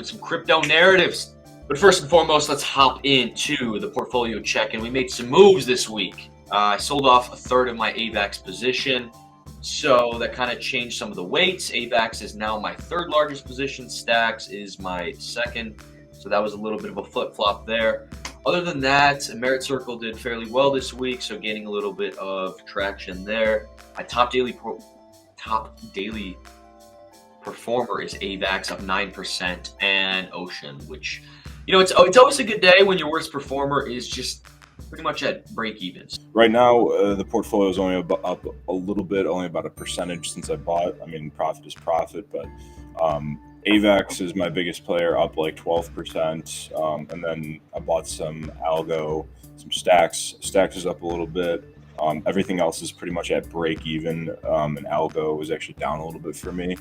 with some crypto narratives. But first and foremost, let's hop into the portfolio check-in. We made some moves this week. I sold off a third of my AVAX position, so that kind of changed some of the weights. AVAX is now my third largest position. Stacks is my second, so that was a little bit of a flip-flop there. Other than that, Merit Circle did fairly well this week, so gaining a little bit of traction there. My top daily performer is AVAX, up 9%, and Ocean, which, you know, it's always a good day when your worst performer is just pretty much at break evens. Right now, the portfolio is only up a little bit, only about a percentage since I bought. I mean, profit is profit, but AVAX is my biggest player, up like 12%. And then I bought some Algo, some Stacks. Stacks is up a little bit. Everything else is pretty much at break even. And Algo was actually down a little bit for me.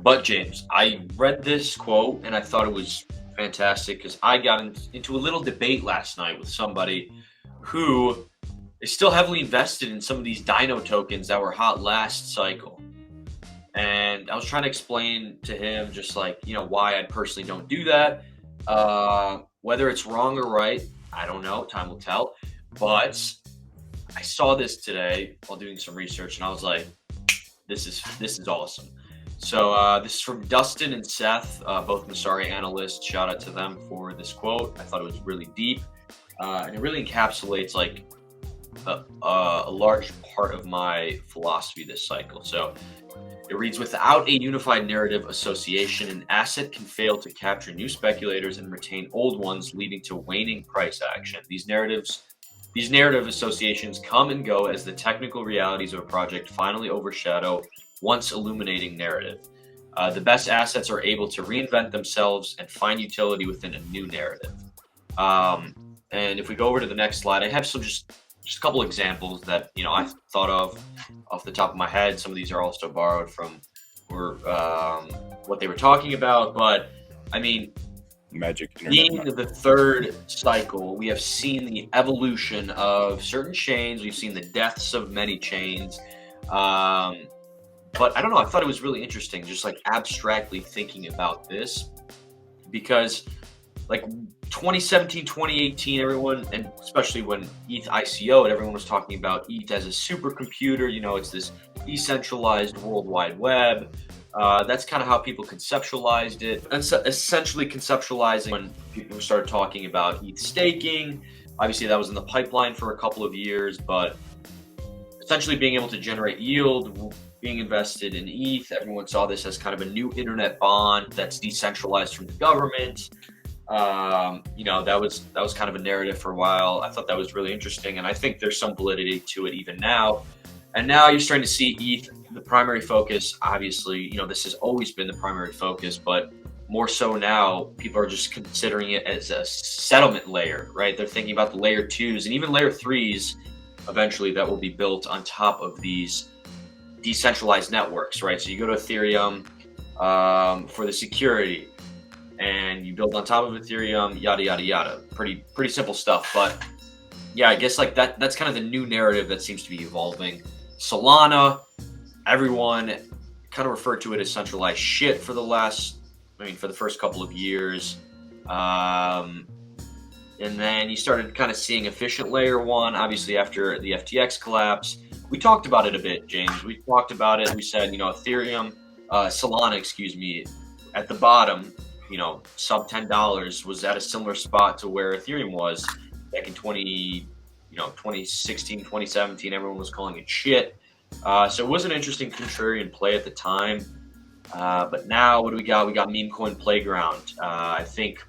But James, I read this quote and I thought it was fantastic because I got into a little debate last night with somebody who is still heavily invested in some of these Dino tokens that were hot last cycle. And I was trying to explain to him just like, you know, why I personally don't do that. Whether it's wrong or right, I don't know. Time will tell. But I saw this today while doing some research and I was like, this is awesome. So this is from Dustin and Seth, both Masari analysts. Shout out to them for this quote. I thought it was really deep, and it really encapsulates like a large part of my philosophy this cycle. So it reads, without a unified narrative association, an asset can fail to capture new speculators and retain old ones, leading to waning price action. These narrative associations come and go as the technical realities of a project finally overshadow once illuminating narrative. The best assets are able to reinvent themselves and find utility within a new narrative. And if we go over to the next slide, I have some just a couple examples that, you know, I thought of off the top of my head. Some of these are also borrowed from what they were talking about. But I mean, Magic being the third cycle, we have seen the evolution of certain chains. We've seen the deaths of many chains. But I don't know, I thought it was really interesting just like abstractly thinking about this because like 2017, 2018, everyone, and especially when ETH ICO and everyone was talking about ETH as a supercomputer, you know, it's this decentralized World Wide Web. That's kind of how people conceptualized it. And so essentially conceptualizing when people started talking about ETH staking. Obviously that was in the pipeline for a couple of years, but essentially being able to generate yield, being invested in ETH. Everyone saw this as kind of a new internet bond that's decentralized from the government. You know, that was kind of a narrative for a while. I thought that was really interesting, and I think there's some validity to it even now. And now you're starting to see ETH, the primary focus. Obviously, you know, this has always been the primary focus, but more so now, people are just considering it as a settlement layer, right? They're thinking about the layer 2s and even layer 3s eventually that will be built on top of these decentralized networks, right? So you go to Ethereum for the security, and you build on top of Ethereum, yada yada yada. Pretty simple stuff, but yeah, I guess like that's kind of the new narrative that seems to be evolving. Solana, everyone kind of referred to it as centralized shit for the first couple of years. And then you started kind of seeing efficient layer 1, obviously after the FTX collapse. We talked about it a bit, James. We talked about it. We said, you know, Solana, at the bottom, you know, sub $10 was at a similar spot to where Ethereum was back in 2016, 2017. Everyone was calling it shit. So it was an interesting contrarian play at the time. But now what do we got? We got Meme Coin Playground. I think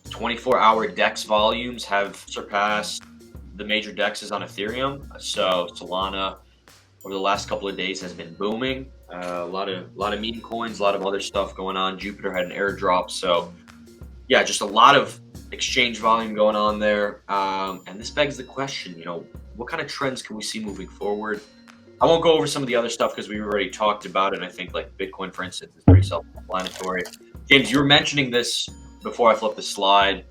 24-hour DEX volumes have surpassed the major DEXs on Ethereum. So Solana over the last couple of days has been booming. A lot of meme coins, a lot of other stuff going on. Jupiter had an airdrop. So yeah, just a lot of exchange volume going on there. And this begs the question, you know, what kind of trends can we see moving forward? I won't go over some of the other stuff because we've already talked about it. And I think like Bitcoin, for instance, is very self-explanatory. James, you were mentioning this before I flipped the slide.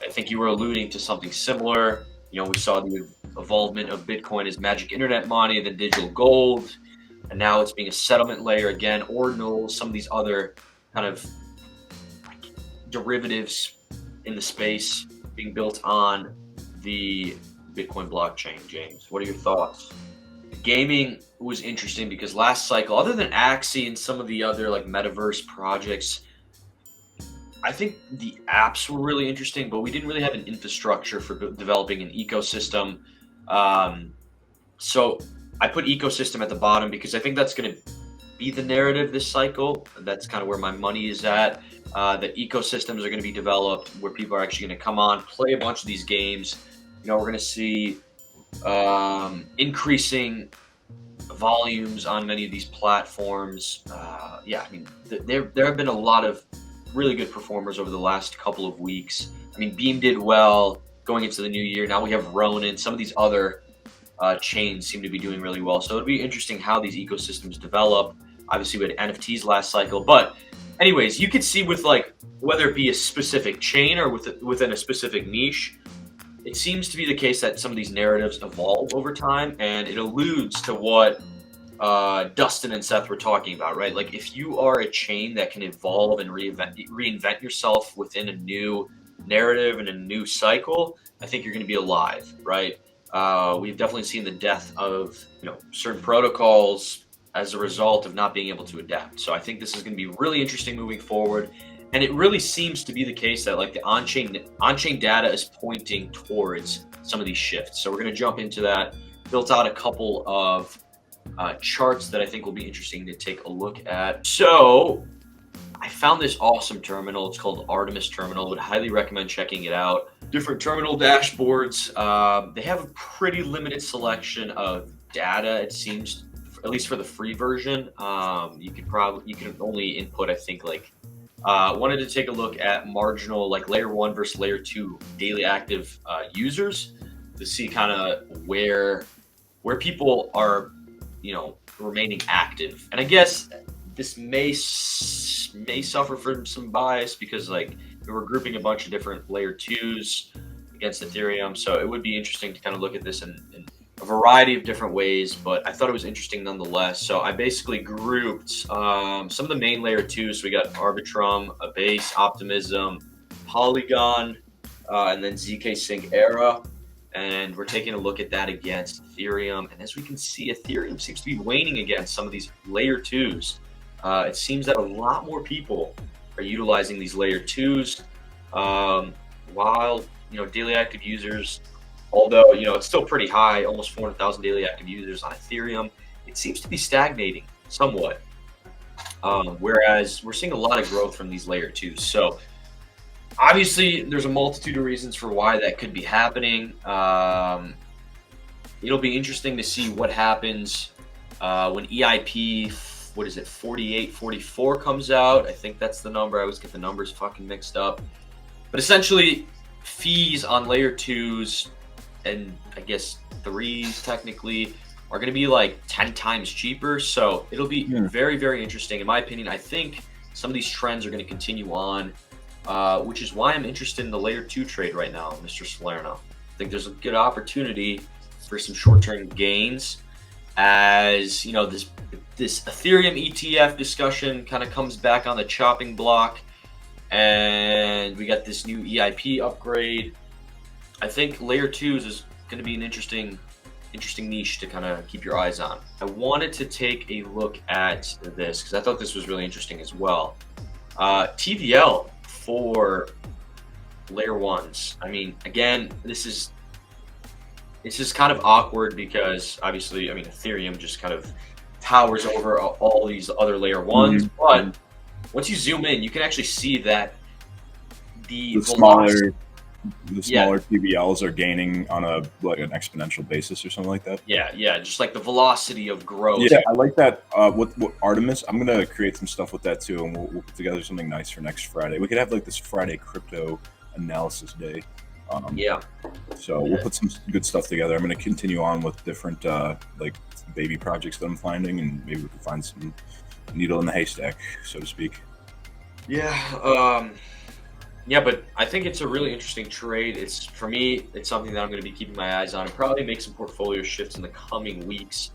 I think you were alluding to something similar. You know, we saw the evolvement of Bitcoin as magic internet money, then digital gold, and now it's being a settlement layer again, ordinals, some of these other kind of derivatives in the space being built on the Bitcoin blockchain. James, what are your thoughts? Gaming was interesting because last cycle, other than Axie and some of the other like metaverse projects, I think the apps were really interesting, but we didn't really have an infrastructure for developing an ecosystem. So I put ecosystem at the bottom because I think that's going to be the narrative this cycle. That's kind of where my money is at. That ecosystems are going to be developed where people are actually going to come on, play a bunch of these games. You know, we're going to see increasing volumes on many of these platforms. Yeah, I mean, there have been a lot of really good performers over the last couple of weeks. I mean, Beam did well going into the new year. Now we have Ronin. Some of these other chains seem to be doing really well. So it'll be interesting how these ecosystems develop. Obviously, we had NFTs last cycle. But anyways, you could see with like whether it be a specific chain or within a specific niche, it seems to be the case that some of these narratives evolve over time, and it alludes to what Dustin and Seth were talking about, right? Like if you are a chain that can evolve and reinvent yourself within a new narrative and a new cycle, I think you're going to be alive, right? We've definitely seen the death of certain protocols as a result of not being able to adapt. So I think this is going to be really interesting moving forward. And it really seems to be the case that like the on-chain data is pointing towards some of these shifts. So we're going to jump into that. Built out a couple of charts that I think will be interesting to take a look at. So I found this awesome terminal. It's called Artemis Terminal. Would highly recommend checking it out. Different terminal dashboards. They have a pretty limited selection of data, it seems, at least for the free version. You can only input, I think, like wanted to take a look at marginal, like layer 1 versus layer 2 daily active users to see kind of where people are, remaining active. And I guess this may suffer from some bias because like we're grouping a bunch of different layer 2s against Ethereum. So it would be interesting to kind of look at this in a variety of different ways, but I thought it was interesting nonetheless. So I basically grouped some of the main layer 2s. So we got Arbitrum, Base, Optimism, Polygon, and then ZK Sync Era. And we're taking a look at that against Ethereum. And as we can see, Ethereum seems to be waning against some of these layer 2s. It seems that a lot more people are utilizing these layer 2s, while daily active users, although it's still pretty high, almost 400,000 daily active users on Ethereum, it seems to be stagnating somewhat. Whereas we're seeing a lot of growth from these layer 2s. So obviously there's a multitude of reasons for why that could be happening. It'll be interesting to see what happens when EIP 4844 comes out. I think that's the number. I always get the numbers fucking mixed up. But essentially, fees on layer 2s and I guess 3s technically are going to be like 10 times cheaper. So it'll be very, very interesting. In my opinion, I think some of these trends are going to continue on, which is why I'm interested in the layer 2 trade right now, Mr. Salerno. I think there's a good opportunity for some short-term gains as this Ethereum ETF discussion kind of comes back on the chopping block, and we got this new EIP upgrade. I think layer 2s is going to be an interesting niche to kind of keep your eyes on. I wanted to take a look at this because I thought this was really interesting as well. TVL for layer 1s. I mean, again, this is kind of awkward because obviously, Ethereum just kind of towers over all these other layer 1s, but once you zoom in, you can actually see that the smaller TVLs are gaining on an exponential basis or something like that. Yeah, just like the velocity of growth. Yeah, I like that. With Artemis, I'm gonna create some stuff with that too, and we'll put together something nice for next Friday. We could have like this Friday crypto analysis day. So we'll put some good stuff together. I'm going to continue on with different baby projects that I'm finding, and maybe we can find some needle in the haystack, so to speak. Yeah, but I think it's a really interesting trade. For me, it's something that I'm going to be keeping my eyes on and probably make some portfolio shifts in the coming weeks.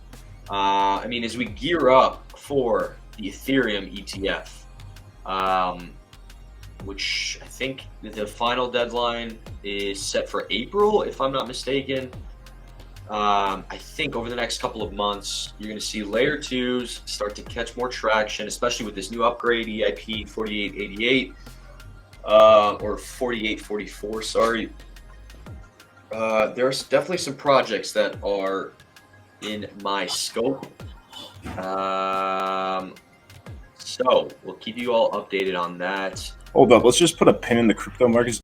As we gear up for the Ethereum ETF, which I think the final deadline is set for April, if I'm not mistaken. I think over the next couple of months, you're going to see layer 2s start to catch more traction, especially with this new upgrade, EIP 4888, or 4844, sorry. There's definitely some projects that are in my scope. So we'll keep you all updated on that. Hold up, let's just put a pin in the crypto markets.